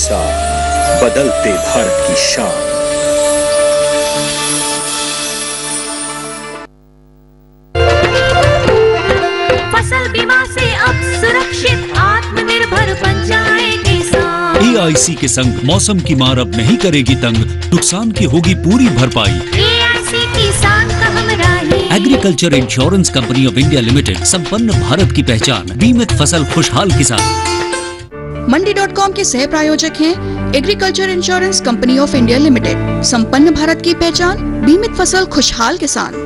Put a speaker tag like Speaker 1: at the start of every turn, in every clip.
Speaker 1: साथ बदलते भारत की शान।
Speaker 2: फसल बीमा से अब सुरक्षित आत्मनिर्भर बन जाए किसान।
Speaker 3: AIC के संग मौसम की मार अब नहीं करेगी तंग, नुकसान की होगी पूरी भरपाई।
Speaker 2: AIC किसान का हमराही।
Speaker 3: Agriculture insurance company of India limited, संपन्न भारत की पहचान, बीमित फसल खुशहाल किसान।
Speaker 4: मंडी.com के सह प्रायोजक हैं agriculture insurance company of India limited, संपन्न भारत की पहचान, बीमित फसल खुशहाल किसान।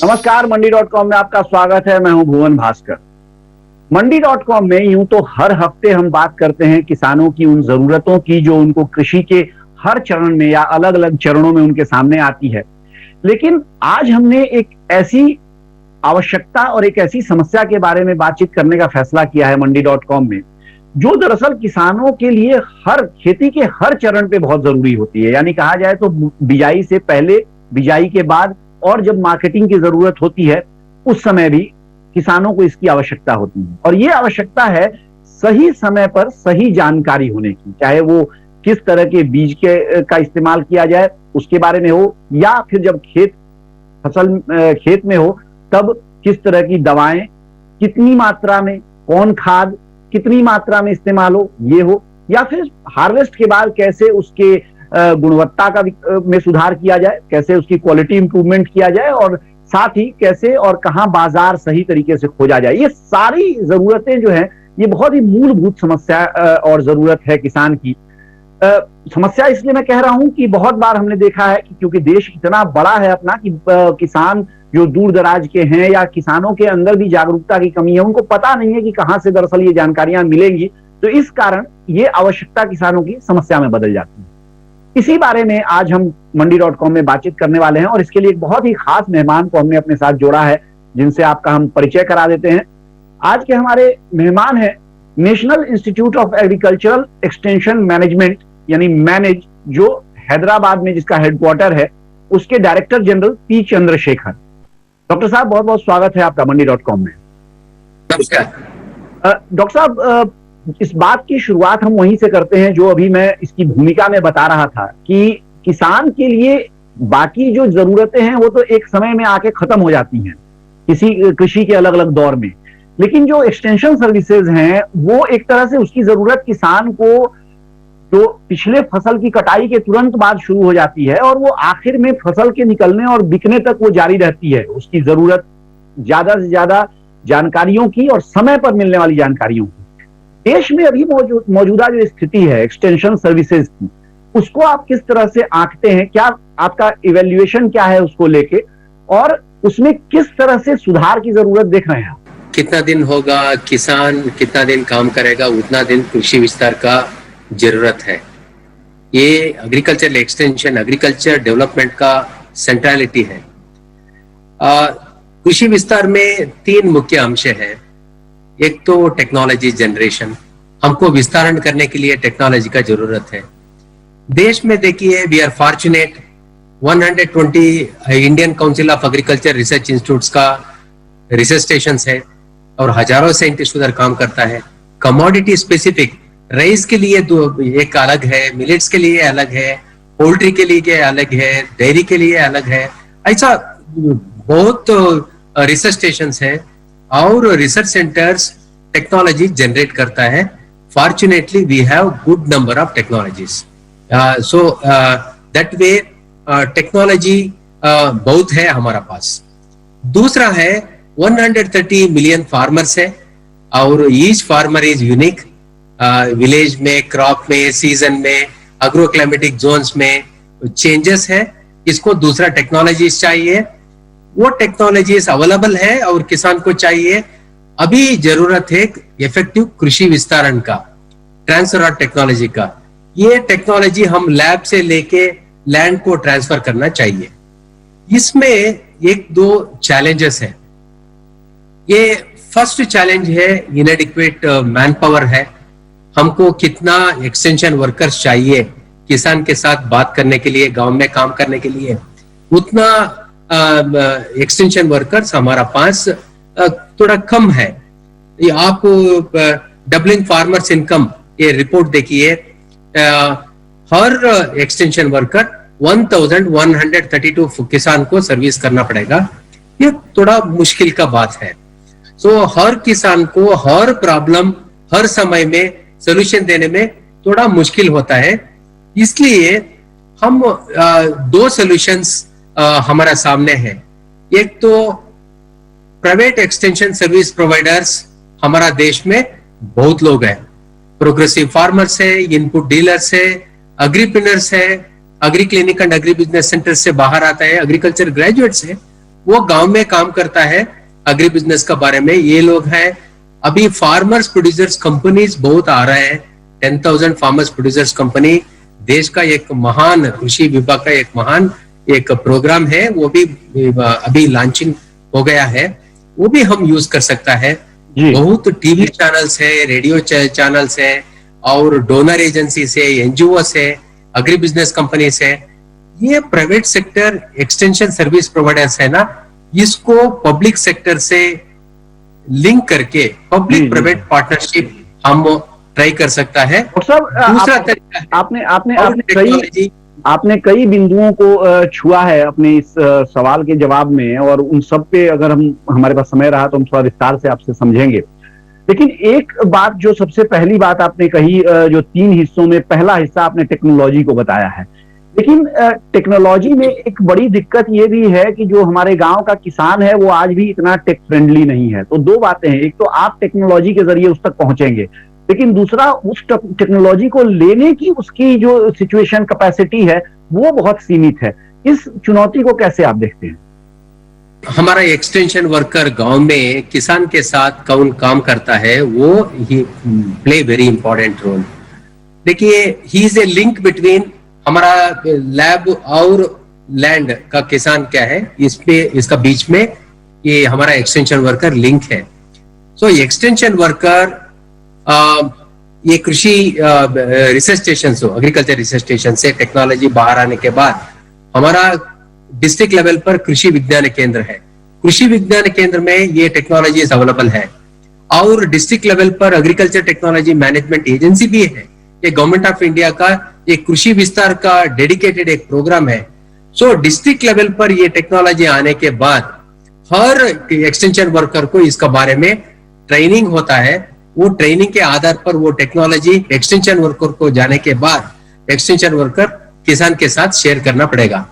Speaker 5: नमस्कार, मंडी.com में आपका स्वागत है। मैं हूं भुवन भास्कर। मंडी.com में यूं तो हर हफ्ते हम बात करते हैं किसानों की उन जरूरतों की जो उनको कृषि के हर चरण में या अलग अलग चरणों में उनके सामने आती है, लेकिन आज हमने एक ऐसी आवश्यकता और एक ऐसी समस्या के बारे में बातचीत करने का फैसला किया है मंडी.com में, जो दरअसल किसानों के लिए हर खेती के हर चरण पे बहुत जरूरी होती है। यानी कहा जाए तो बिजाई से पहले, बिजाई के बाद और जब मार्केटिंग की जरूरत होती है उस समय भी किसानों को इसकी आवश्यकता होती है। और ये आवश्यकता है सही समय पर सही जानकारी होने की, चाहे वो किस तरह के बीज का इस्तेमाल किया जाए उसके बारे में हो, या फिर जब खेत में हो तब किस तरह की दवाएं, कितनी मात्रा में, कौन खाद कितनी मात्रा में इस्तेमाल हो ये हो, या फिर हार्वेस्ट के बाद कैसे उसके गुणवत्ता में सुधार किया जाए, कैसे उसकी क्वालिटी इंप्रूवमेंट किया जाए, और साथ ही कैसे और कहां बाजार सही तरीके से खोजा जाए। ये सारी जरूरतें जो हैं, ये बहुत ही मूलभूत समस्या और जरूरत है किसान की। समस्या इसलिए मैं कह रहा हूं कि बहुत बार हमने देखा है कि क्योंकि देश इतना बड़ा है अपना कि किसान जो दूर दराज के हैं या किसानों के अंदर भी जागरूकता की कमी है, उनको पता नहीं है कि कहां से दरअसल ये जानकारियां मिलेंगी, तो इस कारण ये आवश्यकता किसानों की समस्या में बदल जाती है। इसी बारे में आज हम मंडी.com में बातचीत करने वाले हैं और इसके लिए एक बहुत ही खास मेहमान को हमने अपने साथ जोड़ा है, जिनसे आपका हम परिचय करा देते हैं। आज के हमारे मेहमान हैं national institute of agricultural extension management यानी मैनेज, जो हैदराबाद में जिसका हेडक्वार्टर है, उसके director general P Chandrashekhar. Doctor साहब, बहुत बहुत स्वागत है आपका मंडी.com में।
Speaker 6: नमस्कार।
Speaker 5: डॉक्टर साहब, इस बात की शुरुआत हम वहीं से करते हैं जो अभी मैं इसकी भूमिका में बता रहा था कि किसान के लिए बाकी जो जरूरतें हैं वो तो एक समय में आके खत्म हो जाती हैं किसी कृषि के अलग अलग दौर में, लेकिन जो एक्सटेंशन सर्विसेज हैं वो एक तरह से उसकी जरूरत किसान को जो पिछले फसल की कटाई के तुरंत बाद शुरू हो जाती है और वो आखिर में फसल के निकलने और बिकने तक वो जारी रहती है। उसकी जरूरत ज्यादा से ज्यादा जानकारियों की और समय पर मिलने वाली जानकारियों की। देश में अभी मौजूदा जो स्थिति है एक्सटेंशन सर्विसेज की, उसको आप किस तरह से आंकते हैं? क्या आपका इवैल्यूएशन क्या है उसको लेके, और उसमें किस तरह से सुधार की जरूरत देख रहे हैं?
Speaker 6: कितना दिन होगा, किसान कितना दिन काम करेगा, उतना दिन कृषि विस्तार का जरूरत है। ये एग्रीकल्चर एक्सटेंशन, एग्रीकल्चर डेवलपमेंट का सेंट्रलिटी है। कृषि विस्तार में तीन मुख्य अंश हैं। एक तो टेक्नोलॉजी जनरेशन, हमको विस्तारण करने के लिए टेक्नोलॉजी का जरूरत है। देश में देखिए, we are fortunate 120 Indian Council of Agriculture Research institutes का रिसर्च स्टेशन है और हजारों साइंटिस्ट उधर काम करता है। कमोडिटी स्पेसिफिक, राइस के लिए एक अलग है, मिलेट्स के लिए अलग है, पोल्ट्री के लिए अलग है, डेयरी के लिए अलग है। ऐसा बहुत रिसर्च स्टेशन है और रिसर्च सेंटर्स टेक्नोलॉजी जनरेट करता है। Fortunately we have good number of technologies, so that way technology बहुत है हमारा पास। दूसरा है 130 मिलियन फार्मर्स है और each farmer is unique. Village में, क्रॉप में, सीजन में, एग्रो क्लाइमेटिक जोन्स में चेंजेस है। इसको दूसरा टेक्नोलॉजीज चाहिए, वो टेक्नोलॉजीज अवेलेबल है और किसान को चाहिए। अभी जरूरत है इफेक्टिव कृषि विस्तारण का, ट्रांसफर ऑफ टेक्नोलॉजी का। ये टेक्नोलॉजी हम लैब से लेके लैंड को ट्रांसफर करना चाहिए। इसमें एक दो चैलेंजेस हैं। ये फर्स्ट चैलेंज है इनएडिक्वेट मैन पावर है। हमको कितना एक्सटेंशन वर्कर्स चाहिए किसान के साथ बात करने के लिए, गांव में काम करने के लिए, उतना एक्सटेंशन वर्कर्स हमारा पास थोड़ा कम है। ये आप डबलिंग फार्मर्स इनकम ये रिपोर्ट देखिए, हर एक्सटेंशन वर्कर 1132 किसान को सर्विस करना पड़ेगा। ये थोड़ा मुश्किल का बात है। सो हर किसान को हर प्रॉब्लम हर समय में सोल्यूशन देने में थोड़ा मुश्किल होता है। इसलिए हम दो सॉल्यूशंस हमारा सामने है। एक तो प्राइवेट एक्सटेंशन सर्विस प्रोवाइडर्स हमारा देश में बहुत लोग हैं। प्रोग्रेसिव फार्मर्स है, इनपुट डीलर्स है, एग्रीप्रेन्योर्स है, agree clinic and agri business centre से बाहर आता है, एग्रीकल्चर ग्रेजुएट्स है, वो गांव में काम करता है एग्री बिजनेस का बारे में, ये लोग हैं। अभी फार्मर्स प्रोड्यूसर्स कंपनीज बहुत आ रहे हैं। 10,000 फार्मर्स प्रोड्यूसर्स कंपनी देश का एक महान कृषि विभाग का एक महान एक प्रोग्राम है, वो भी अभी लॉन्चिंग हो गया है, वो भी हम यूज कर सकता है। बहुत टीवी चैनल्स है, रेडियो चैनल्स है, और डोनर एजेंसी से, एनजीओ से, एग्री बिजनेस कंपनी से। ये private sector extension service providers है ना, इसको पब्लिक सेक्टर से लिंक करके पब्लिक प्राइवेट पार्टनरशिप हम ट्राई कर सकता है। दूसरा तरीका
Speaker 5: आपने कई बिंदुओं को छुआ है अपने इस सवाल के जवाब में, और उन सब पे अगर हमारे पास समय रहा तो हम थोड़ा विस्तार से आपसे समझेंगे। लेकिन एक बात जो सबसे पहली बात आपने कही, जो 3 हिस्सों में पहला हिस्सा आपने टेक्नोलॉजी को बताया है, लेकिन टेक्नोलॉजी में एक बड़ी दिक्कत ये भी है कि जो हमारे गांव का किसान है वो आज भी इतना टेक फ्रेंडली नहीं है। तो दो बातें हैं, एक तो आप टेक्नोलॉजी के जरिए उस तक पहुंचेंगे, लेकिन दूसरा उस टेक्नोलॉजी को लेने की उसकी जो सिचुएशन कैपेसिटी है वो बहुत सीमित है। इस चुनौती को कैसे आप देखते हैं?
Speaker 6: हमारा एक्सटेंशन वर्कर गांव में किसान के साथ कौन काम करता है वो ही प्ले वेरी इंपॉर्टेंट रोल। देखिए, he is a link between हमारा लैब और लैंड का किसान क्या है, इसका बीच में ये हमारा एक्सटेंशन वर्कर लिंक है। सो एक्सटेंशन वर्कर ये कृषि रिसर्च स्टेशन से, एग्रीकल्चर रिसर्च स्टेशन से टेक्नोलॉजी बाहर आने के बाद हमारा डिस्ट्रिक्ट लेवल पर कृषि विज्ञान केंद्र है। कृषि विज्ञान केंद्र में ये टेक्नोलॉजी अवेलेबल है, और डिस्ट्रिक्ट लेवल पर एग्रीकल्चर टेक्नोलॉजी मैनेजमेंट एजेंसी भी है। ये गवर्नमेंट ऑफ इंडिया का एक कृषि विस्तार का डेडिकेटेड एक प्रोग्राम है। सो डिस्ट्रिक्ट लेवल पर ये टेक्नोलॉजी आने के बाद हर एक्सटेंशन वर्कर को इसका बारे में ट्रेनिंग होता है। वो ट्रेनिंग के आधार पर वो टेक्नोलॉजी एक्सटेंशन वर्कर को जाने के बाद एक्सटेंशन वर्कर किसान के साथ शेयर करना पड़ेगा।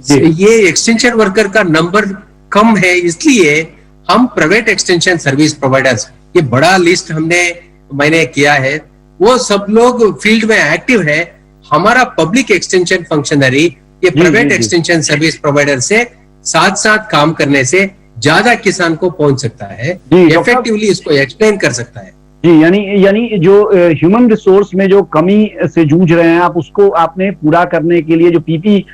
Speaker 6: ये एक्सटेंशन वर्कर का नंबर कम है, इसलिए हम प्राइवेट एक्सटेंशन सर्विस प्रोवाइडर्स, ये बड़ा लिस्ट मैंने किया है, वो सब लोग फील्ड में एक्टिव है। हमारा पब्लिक एक्सटेंशन फंक्शनरी ये प्राइवेट एक्सटेंशन सर्विस प्रोवाइडर से साथ साथ काम करने से ज्यादा किसान को पहुंच सकता है, इफेक्टिवली इसको एक्सप्लेन कर सकता है।
Speaker 5: जी, यानी जो ह्यूमन रिसोर्स में जो कमी से जूझ रहे हैं आप, उसको आपने पूरा करने के लिए जो पीपी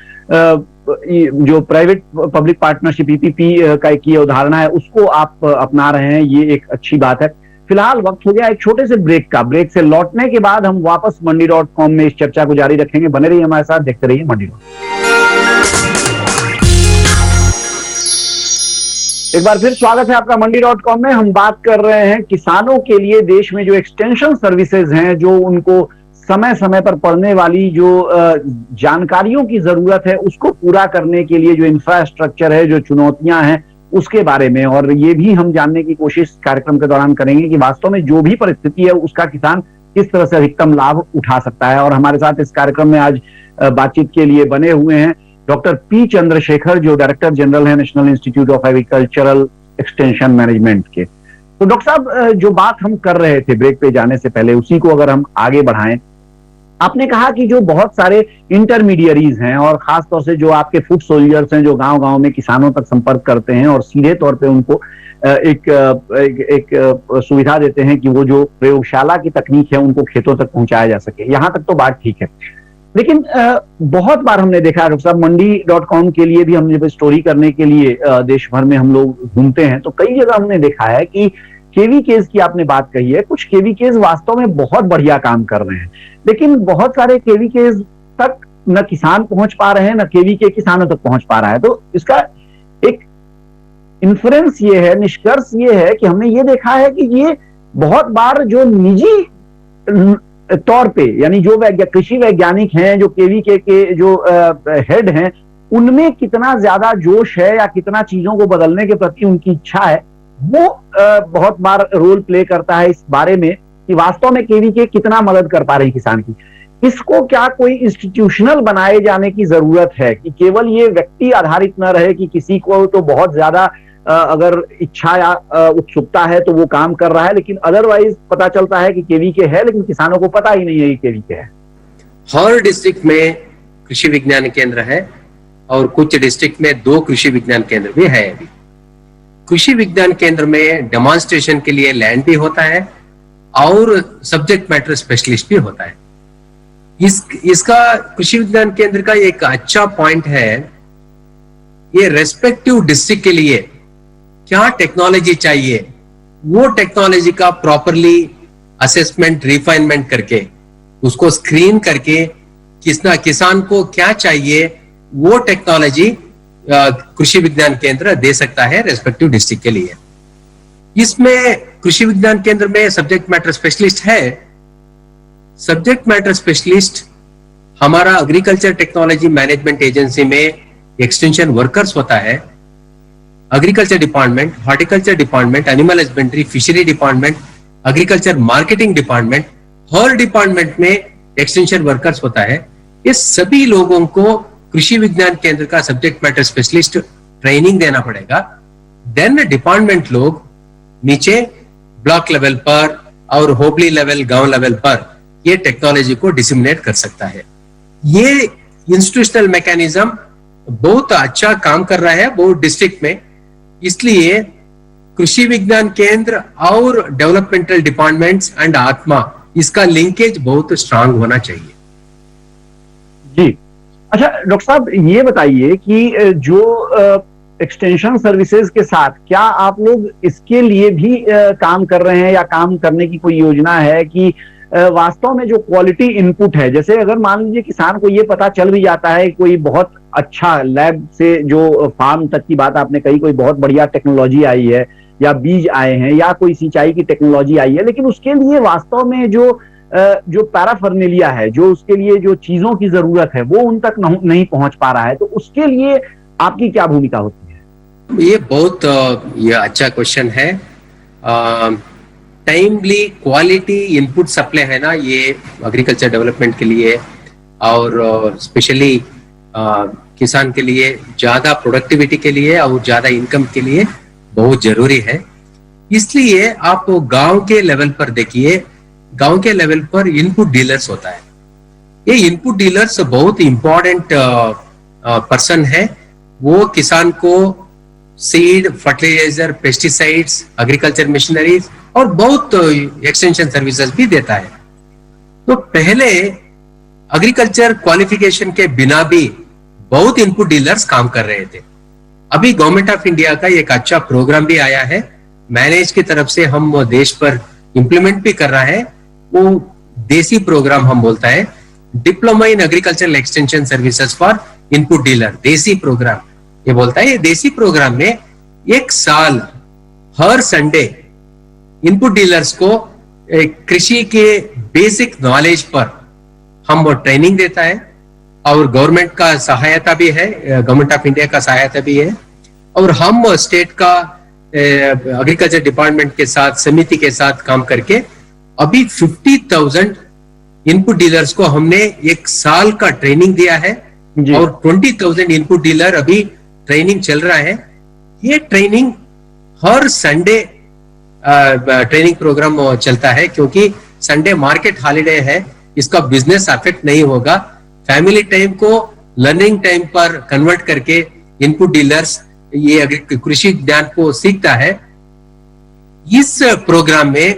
Speaker 5: जो प्राइवेट पब्लिक पार्टनरशिप पीपीपी का की उदाहरण है उसको आप अपना रहे हैं, ये एक अच्छी बात है। फिलहाल वक्त हो गया एक छोटे से ब्रेक का। ब्रेक से लौटने के बाद हम वापस मंडी.com में इस चर्चा को जारी रखेंगे। बने रहिए हमारे साथ, देखते रहिए मंडी। एक बार फिर स्वागत है आपका मंडी.com में। हम बात कर रहे हैं किसानों के लिए देश में जो एक्सटेंशन सर्विसेज हैं, जो उनको समय समय पर पड़ने वाली जो जानकारियों की जरूरत है उसको पूरा करने के लिए जो इंफ्रास्ट्रक्चर है, जो चुनौतियां हैं उसके बारे में, और ये भी हम जानने की कोशिश कार्यक्रम के दौरान करेंगे कि वास्तव में जो भी परिस्थिति है उसका किसान किस तरह से अधिकतम लाभ उठा सकता है। और हमारे साथ इस कार्यक्रम में आज बातचीत के लिए बने हुए हैं डॉक्टर पी चंद्रशेखर, जो डायरेक्टर जनरल है national institute of agricultural extension management के। तो डॉक्टर साहब, जो बात हम कर रहे थे ब्रेक पे जाने से पहले, उसी को अगर हम आगे बढ़ाएं, आपने कहा कि जो बहुत सारे इंटरमीडियरीज हैं और खासतौर से जो आपके फुट सोल्जर्स हैं, जो गांव-गांव में किसानों तक संपर्क करते हैं और सीधे तौर पे उनको एक सुविधा देते हैं कि वो जो प्रयोगशाला की तकनीक है उनको खेतों तक पहुंचाया जा सके, यहां तक तो बात ठीक है। लेकिन बहुत बार हमने देखा है डॉक्टर साहब, मंडी.com के लिए भी हमने स्टोरी करने के लिए देश भर में हम लोग घूमते हैं, तो कई जगह हमने देखा है कि केवीकेज की आपने बात कही है, कुछ केवीकेज वास्तव में बहुत बढ़िया काम कर रहे हैं, लेकिन बहुत सारे केवीकेज तक न किसान पहुंच पा रहे हैं, न केवीके किसानों तक पहुंच पा रहा है। तो इसका एक इन्फ्रेंस ये है, निष्कर्ष ये है कि हमने ये देखा है कि ये बहुत बार जो निजी तौर पे, यानी जो कृषि वैज्ञानिक हैं, जो केवीके के जो हेड हैं, उनमें कितना ज्यादा जोश है या कितना चीजों को बदलने के प्रति उनकी इच्छा है, वो बहुत बार रोल प्ले करता है इस बारे में कि वास्तव में केवीके कितना मदद कर पा रहे हैं किसान की। इसको क्या कोई इंस्टीट्यूशनल बनाए जाने की जरूरत है कि केवल ये व्यक्ति आधारित न रहे कि किसी को तो बहुत ज्यादा अगर इच्छा या उत्सुकता है तो वो काम कर रहा है, लेकिन अदरवाइज पता चलता है कि केवीके है लेकिन किसानों को पता ही नहीं है कि केवीके है।
Speaker 6: हर डिस्ट्रिक्ट में कृषि विज्ञान केंद्र है और कुछ डिस्ट्रिक्ट में 2 कृषि विज्ञान केंद्र भी है। अभी कृषि विज्ञान केंद्र में डेमोन्स्ट्रेशन के लिए लैंड भी होता है और सब्जेक्ट मैटर स्पेशलिस्ट भी होता है। इसका कृषि विज्ञान केंद्र का एक अच्छा पॉइंट है, ये रेस्पेक्टिव डिस्ट्रिक्ट के लिए क्या टेक्नोलॉजी चाहिए, वो टेक्नोलॉजी का प्रॉपरली असेसमेंट रिफाइनमेंट करके, उसको स्क्रीन करके किसान को क्या चाहिए वो टेक्नोलॉजी कृषि विज्ञान केंद्र दे सकता है रेस्पेक्टिव डिस्ट्रिक्ट के लिए। इसमें कृषि विज्ञान केंद्र में सब्जेक्ट मैटर स्पेशलिस्ट है। सब्जेक्ट मैटर स्पेशलिस्ट हमारा एग्रीकल्चर टेक्नोलॉजी मैनेजमेंट एजेंसी में एक्सटेंशन वर्कर्स होता है। Agriculture department, horticulture department, animal husbandry, fishery department, agriculture marketing department, हर डिपार्टमेंट में एक्सटेंशन वर्कर्स होता है। इस सभी लोगों को कृषि विज्ञान केंद्र का सब्जेक्ट मैटर स्पेशलिस्ट ट्रेनिंग देना पड़ेगा। देन डिपार्टमेंट लोग नीचे ब्लॉक लेवल पर और होबली लेवल, गांव लेवल पर ये टेक्नोलॉजी को डिसिमिनेट कर सकता है। ये इंस्टीट्यूशनल मैकेनिज्म बहुत अच्छा काम कर रहा है बहुत डिस्ट्रिक्ट में, इसलिए कृषि विज्ञान केंद्र और डेवलपमेंटल डिपार्टमेंट्स एंड आत्मा, इसका लिंकेज बहुत स्ट्रांग होना चाहिए।
Speaker 5: जी अच्छा डॉक्टर साहब, ये बताइए कि जो एक्सटेंशन सर्विसेज के साथ क्या आप लोग इसके लिए भी काम कर रहे हैं या काम करने की कोई योजना है कि वास्तव में जो क्वालिटी इनपुट है, जैसे अगर मान लीजिए किसान को ये पता चल भी जाता है कोई बहुत अच्छा लैब से, जो फार्म तक की बात आपने कही, कोई बहुत बढ़िया टेक्नोलॉजी आई है या बीज आए हैं या कोई सिंचाई की टेक्नोलॉजी आई है, लेकिन उसके लिए वास्तव में जो पैराफर्नेलिया है, जो उसके लिए जो चीजों की जरूरत है वो उन तक नहीं पहुंच पा रहा है, तो उसके लिए आपकी क्या भूमिका होती है?
Speaker 6: ये बहुत ये अच्छा क्वेश्चन है। टाइमली क्वालिटी इनपुट सप्लाई है ना, ये एग्रीकल्चर डेवलपमेंट के लिए और स्पेशली किसान के लिए ज्यादा प्रोडक्टिविटी के लिए और ज्यादा इनकम के लिए बहुत जरूरी है। इसलिए आप गांव के लेवल पर देखिए, गांव के लेवल पर इनपुट डीलर्स होता है। ये इनपुट डीलर्स बहुत इंपॉर्टेंट पर्सन है। वो किसान को seed, fertiliser, pesticides, agriculture machineries और बहुत एक्सटेंशन सर्विसेज भी देता है। तो पहले एग्रीकल्चर क्वालिफिकेशन के बिना भी बहुत इनपुट डीलर्स काम कर रहे थे। अभी गवर्नमेंट ऑफ इंडिया का एक अच्छा प्रोग्राम भी आया है, मैनेज की तरफ से हम देश पर इंप्लीमेंट भी कर रहा है। वो देसी प्रोग्राम हम बोलता है diploma in agricultural extension services for input dealer, देसी प्रोग्राम ये बोलता है। ये देसी प्रोग्राम में एक साल हर संडे इनपुट डीलर्स को कृषि के बेसिक नॉलेज पर हम ट्रेनिंग देता है और गवर्नमेंट का सहायता भी है, गवर्नमेंट ऑफ इंडिया का सहायता भी है और हम स्टेट का एग्रीकल्चर डिपार्टमेंट के साथ, समिति के साथ काम करके अभी 50,000 इनपुट डीलर्स को हमने एक साल का ट्रेनिंग दिया है और 20,000 इनपुट डीलर अभी ट्रेनिंग चल रहा है। ये ट्रेनिंग हर संडे ट्रेनिंग प्रोग्राम चलता है क्योंकि संडे मार्केट हॉलिडे है, इसका बिजनेस अफेक्ट नहीं होगा। फैमिली टाइम को लर्निंग टाइम पर कन्वर्ट करके इनपुट डीलर्स ये कृषि ज्ञान को सीखता है। इस प्रोग्राम में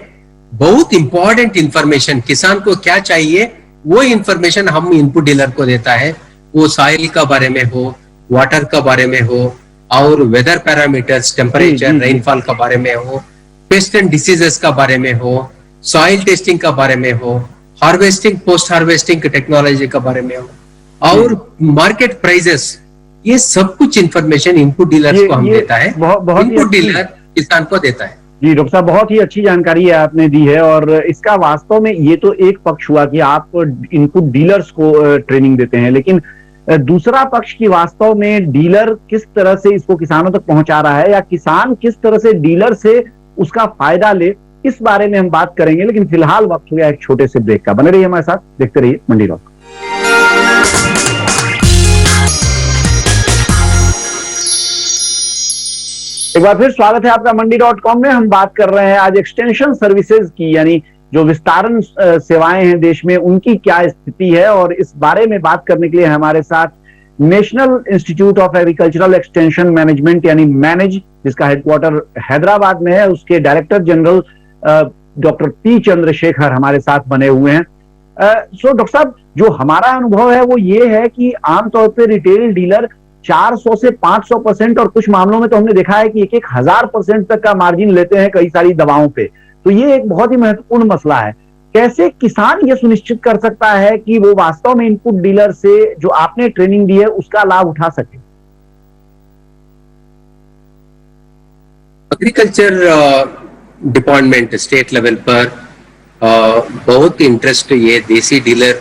Speaker 6: बहुत इंपॉर्टेंट इंफॉर्मेशन, किसान को क्या चाहिए वो इंफॉर्मेशन हम इनपुट डीलर को देता है, वो सॉइल का बारे में हो, वाटर का बारे में हो, और वेदर पैरामीटर्स, टेम्परेचर, रेनफॉल का बारे में हो, पेस्ट एंड डिसीजेस का बारे में हो, सॉइल टेस्टिंग का बारे में हो, हार्वेस्टिंग, पोस्ट हार्वेस्टिंग टेक्नोलॉजी का बारे में हो, और मार्केट प्राइसेस, ये सब कुछ इंफॉर्मेशन इनपुट डीलर्स को हम देता है, इनपुट डीलर किसान को देता है।
Speaker 5: जी डॉक्टर साहब, बहुत ही अच्छी जानकारी आपने दी है, और इसका वास्तव में ये तो एक पक्ष हुआ कि आप इनपुट डीलर्स को ट्रेनिंग देते हैं, लेकिन दूसरा पक्ष की वास्तव में डीलर किस तरह से इसको किसानों तक पहुंचा रहा है, या किसान किस तरह से डीलर से उसका फायदा ले, इस बारे में हम बात करेंगे। लेकिन फिलहाल वक्त हो गया एक छोटे से ब्रेक का। बने रहिए हमारे साथ, देखते रहिए मंडी डॉट। एक बार फिर स्वागत है आपका मंडी.com में। हम बात कर रहे हैं आज एक्सटेंशन सर्विसेज की, यानी जो विस्तारण सेवाएं हैं देश में, उनकी क्या स्थिति है, और इस बारे में बात करने के लिए हमारे साथ national institute of agricultural extension management यानी मैनेज, जिसका हेडक्वार्टर हैदराबाद में है, उसके director general doctor P Chandrashekhar हमारे साथ बने हुए हैं। सो डॉक्टर साहब, जो हमारा अनुभव है वो ये है कि आमतौर पर रिटेल डीलर 400 से 500% और कुछ मामलों में तो हमने देखा है कि 1000% तक का मार्जिन लेते हैं कई सारी दवाओं पे। तो ये एक बहुत ही महत्वपूर्ण मसला है। कैसे किसान ये सुनिश्चित कर सकता है कि वो वास्तव में इनपुट डीलर से जो आपने ट्रेनिंग दी है उसका लाभ उठा सके?
Speaker 6: एग्रीकल्चर डिपार्टमेंट स्टेट लेवल पर बहुत इंटरेस्ट ये देसी डीलर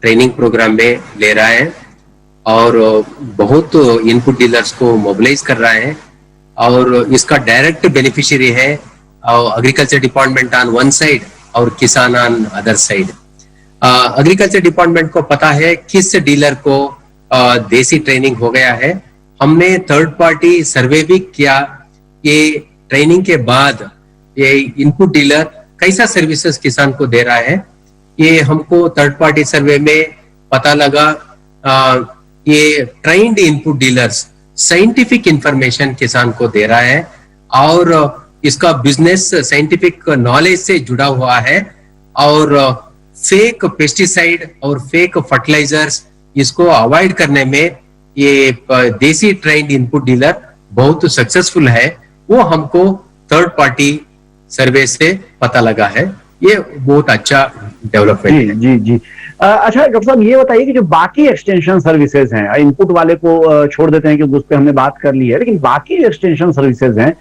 Speaker 6: ट्रेनिंग प्रोग्राम में ले रहा है, और बहुत इनपुट डीलर्स को मोबिलाइज कर रहा है, और इसका डायरेक्ट बेनिफिशियरी है agriculture department on one side और किसान on other side. Agriculture department को पता है किस डीलर को देसी ट्रेनिंग हो गया है। हमने थर्ड पार्टी सर्वे भी किया, ये ट्रेनिंग के बाद ये इनपुट डीलर कैसा सर्विसेज किसान को दे रहा है, ये हमको थर्ड पार्टी सर्वे में पता लगा। ये trained input dealers scientific information किसान को दे रहा है, और इसका बिजनेस साइंटिफिक नॉलेज से जुड़ा हुआ है, और फेक पेस्टिसाइड और फेक फर्टिलाइजर्स इसको अवॉइड करने में ये देसी ट्रेन्ड इनपुट डीलर बहुत सक्सेसफुल है। वो हमको थर्ड पार्टी सर्वे से पता लगा है। ये बहुत अच्छा डेवलपमेंट है।
Speaker 5: जी जी। अच्छा डॉक्टर साहब, ये बताइए कि जो बाकी एक्सटेंशन सर्विसेज हैं, इनपुट वाले को छोड़ देते हैं क्योंकि उस पर हमने बात कर ली है, लेकिन बाकी एक्सटेंशन सर्विसेज हैं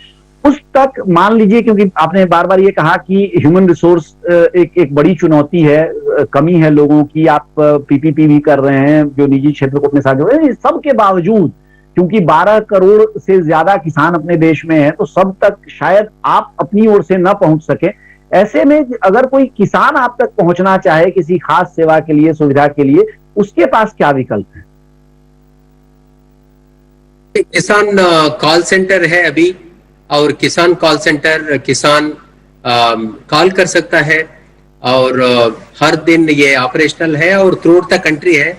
Speaker 5: उस तक मान लीजिए, क्योंकि आपने बार बार ये कहा कि ह्यूमन रिसोर्स एक बड़ी चुनौती है, कमी है लोगों की, आप पीपीपी भी कर रहे हैं जो निजी क्षेत्र को अपने साथ जोड़े हैं, सब के बावजूद क्योंकि 12 करोड़ से ज्यादा किसान अपने देश में हैं, तो सब तक शायद आप अपनी ओर से न पहुंच सके। ऐसे में अगर कोई किसान आप तक पहुंचना चाहे किसी खास सेवा के लिए, सुविधा के लिए, उसके पास क्या विकल्प है?
Speaker 6: किसान कॉल सेंटर है अभी, और किसान कॉल सेंटर किसान कॉल कर सकता है, और हर दिन ये ऑपरेशनल है और थ्रू द कंट्री है।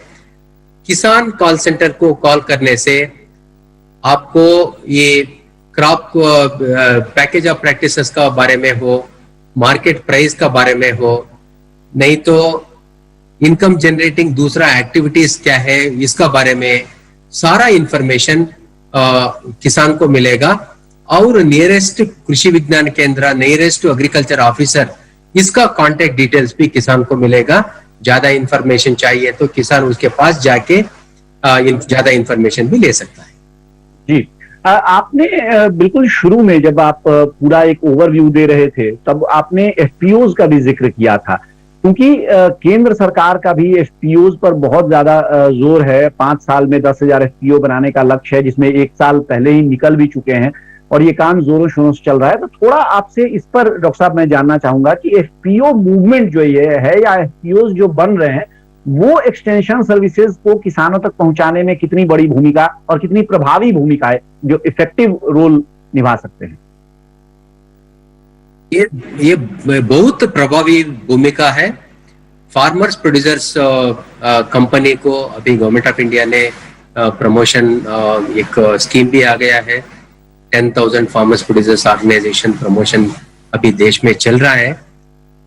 Speaker 6: किसान कॉल सेंटर को कॉल करने से आपको ये क्रॉप पैकेज ऑफ प्रैक्टिसेस का बारे में हो, मार्केट प्राइस का बारे में हो, नहीं तो इनकम जनरेटिंग दूसरा एक्टिविटीज क्या है इसका बारे में सारा इंफॉर्मेशन किसान को मिलेगा, और नियरेस्ट कृषि विज्ञान केंद्र, नियरेस्ट एग्रीकल्चर ऑफिसर, इसका कांटेक्ट डिटेल्स भी किसान को मिलेगा। ज्यादा इंफॉर्मेशन चाहिए तो किसान उसके पास जाके ज्यादा इंफॉर्मेशन भी ले सकता है।
Speaker 5: जी, आपने बिल्कुल शुरू में जब आप पूरा एक ओवरव्यू दे रहे थे तब आपने एफपीओज का भी जिक्र किया था, क्योंकि केंद्र सरकार का भी एफपीओज पर बहुत ज्यादा जोर है। 5 साल में 10,000 एफपीओ बनाने का लक्ष्य है, जिसमें 1 साल पहले ही निकल भी चुके हैं, और ये काम जोरों शोरों से चल रहा है। तो थोड़ा आपसे इस पर डॉक्टर साहब मैं जानना चाहूंगा कि एफपीओ मूवमेंट जो ये है, या एफपीओ जो बन रहे हैं, वो एक्सटेंशन सर्विसेज को किसानों तक पहुंचाने में कितनी बड़ी भूमिका और कितनी प्रभावी भूमिका है, जो इफेक्टिव रोल निभा सकते हैं?
Speaker 6: ये बहुत प्रभावी भूमिका है। फार्मर्स प्रोड्यूसर्स कंपनी को अभी गवर्नमेंट ऑफ इंडिया ने प्रमोशन एक स्कीम भी आ गया है, 10,000 फार्मर्स प्रोड्यूसर्स ऑर्गेनाइजेशन प्रमोशन अभी देश में चल रहा है।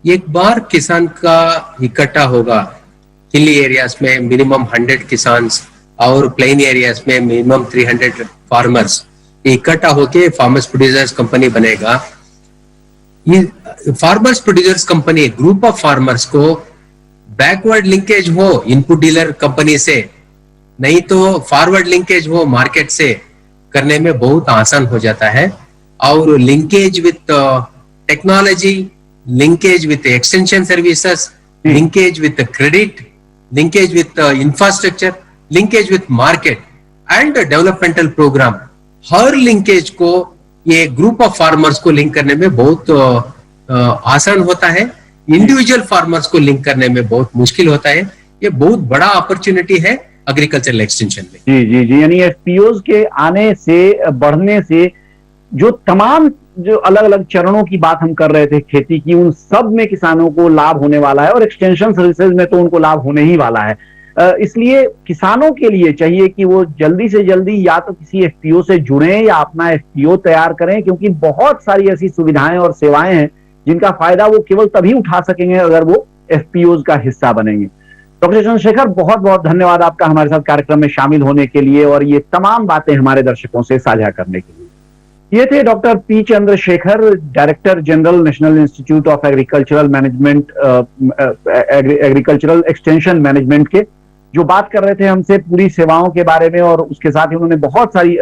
Speaker 6: एक बार किसान का इकट्ठा होगा हिली एरियाज में मिनिमम 100 किसान्स और प्लेन एरियाज में मिनिमम 300 फार्मर्स इकट्ठा होके फार्मर्स प्रोड्यूसर्स कंपनी बनेगा। ये farmers producers company group of farmers को बैकवर्ड लिंकेज हो इनपुट डीलर कंपनी से, नहीं तो फॉरवर्ड लिंकेज हो मार्केट से करने में बहुत आसान हो जाता है। और linkage with technology, linkage with extension services, linkage with credit, linkage with infrastructure, linkage with market and developmental programme, हर लिंकेज को ये ग्रुप ऑफ फार्मर्स को लिंक करने में बहुत आसान होता है। इंडिविजुअल फार्मर्स को लिंक करने में बहुत मुश्किल होता है। ये बहुत बड़ा अपॉर्चुनिटी है एग्रीकल्चरल एक्सटेंशन में।
Speaker 5: जी जी जी, यानी एफपीओज के आने से, बढ़ने से जो तमाम जो अलग अलग चरणों की बात हम कर रहे थे खेती की, उन सब में किसानों को लाभ होने वाला है और एक्सटेंशन सर्विसेज में तो उनको लाभ होने ही वाला है। इसलिए किसानों के लिए चाहिए कि वो जल्दी से जल्दी या तो किसी एफपीओ से जुड़ें या अपना एफपीओ तैयार करें, क्योंकि बहुत सारी ऐसी सुविधाएं और सेवाएं हैं जिनका फायदा वो केवल तभी उठा सकेंगे अगर वो एफपीओज का हिस्सा बनेंगे। डॉक्टर चंद्रशेखर, बहुत बहुत धन्यवाद आपका हमारे साथ कार्यक्रम में शामिल होने के लिए और ये तमाम बातें हमारे दर्शकों से साझा करने के लिए। ये थे doctor P Chandrashekhar, director general national institute of agricultural management, agricultural extension management के, जो बात कर रहे थे हमसे पूरी सेवाओं के बारे में। और उसके साथ ही उन्होंने बहुत सारी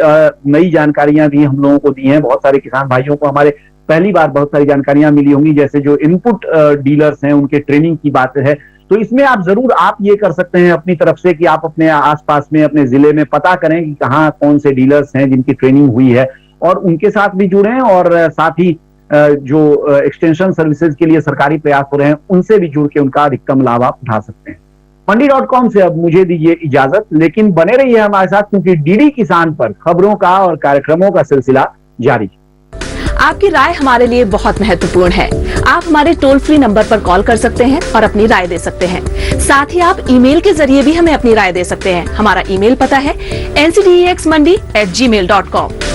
Speaker 5: नई जानकारियां दी, हम लोगों को दी हैं। बहुत सारे किसान भाइयों को हमारे पहली बार बहुत सारी जानकारियां मिली होंगी, जैसे जो इनपुट डीलर्स हैं उनके ट्रेनिंग की बात है। तो इसमें आप जरूर आप ये कर सकते हैं अपनी तरफ से कि आप अपने आसपास में, अपने जिले में पता करें कि कहाँ कौन से डीलर्स हैं जिनकी ट्रेनिंग हुई है और उनके साथ भी जुड़ें, और साथ ही जो एक्सटेंशन सर्विसेज के लिए सरकारी प्रयास हो रहे हैं उनसे भी जुड़ के उनका अधिकतम लाभ आप उठा सकते हैं। मंडी.com से अब मुझे दीजिए इजाजत, लेकिन बने रहिए हमारे साथ, क्योंकि डीडी किसान पर खबरों का और कार्यक्रमों का सिलसिला जारी।
Speaker 7: आपकी राय हमारे लिए बहुत महत्वपूर्ण है। आप हमारे टोल फ्री नंबर पर कॉल कर सकते हैं और अपनी राय दे सकते हैं। साथ ही आप ईमेल के जरिए भी हमें अपनी राय दे सकते हैं। हमारा ईमेल पता है ncdexmandi@gmail.com।